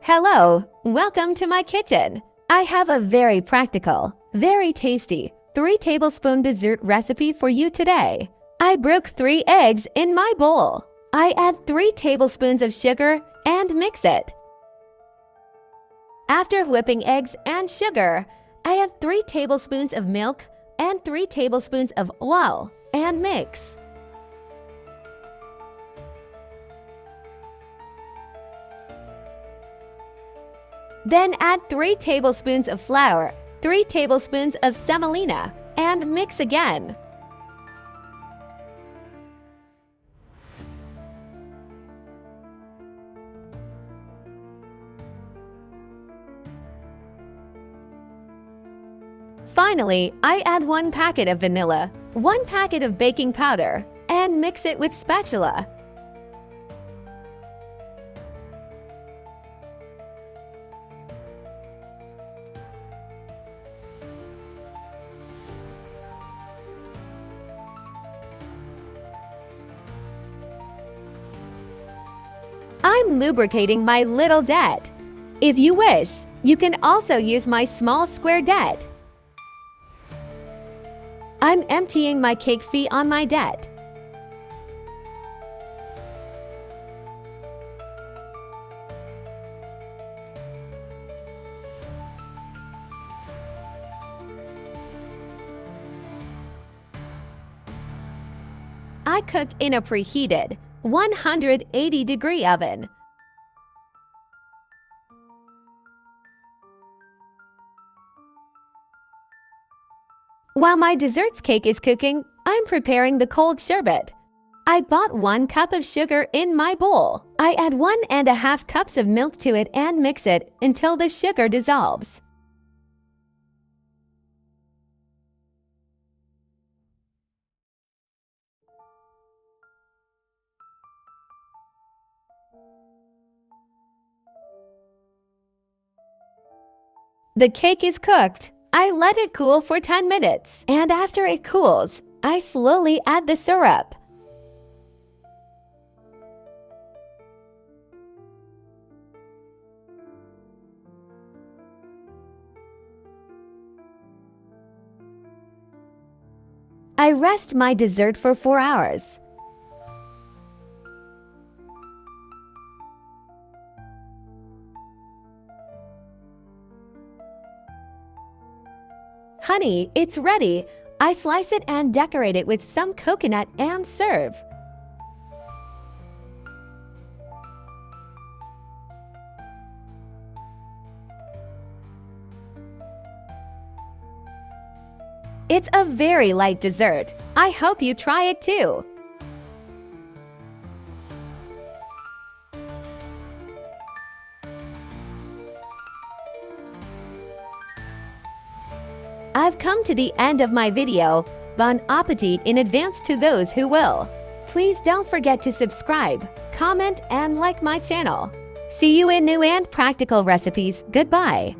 Hello, welcome to my kitchen. I have a very practical, very tasty 3-tablespoon dessert recipe for you today. I broke 3 eggs in my bowl. I add 3 tablespoons of sugar and mix it. After whipping eggs and sugar, I add 3 tablespoons of milk and 3 tablespoons of oil and mix. Then add 3 tablespoons of flour, 3 tablespoons of semolina, and mix again. Finally, I add 1 packet of vanilla, 1 packet of baking powder, and mix it with spatula. I'm lubricating my little dette. If you wish, you can also use my small square dette. I'm emptying my cake fee on my dette. I cook in a preheated 180-degree oven. While my desserts cake is cooking, I'm preparing the cold sherbet. I bought 1 cup of sugar in my bowl. I add 1½ cups of milk to it and mix it until the sugar dissolves. The cake is cooked. I let it cool for 10 minutes, and after it cools, I slowly add the syrup. I rest my dessert for 4 hours. Honey, it's ready. I slice it and decorate it with some coconut and serve. It's a very light dessert. I hope you try it too. I've come to the end of my video. Bon appetit in advance to those who will. Please don't forget to subscribe, comment, and like my channel. See you in new and practical recipes. Goodbye.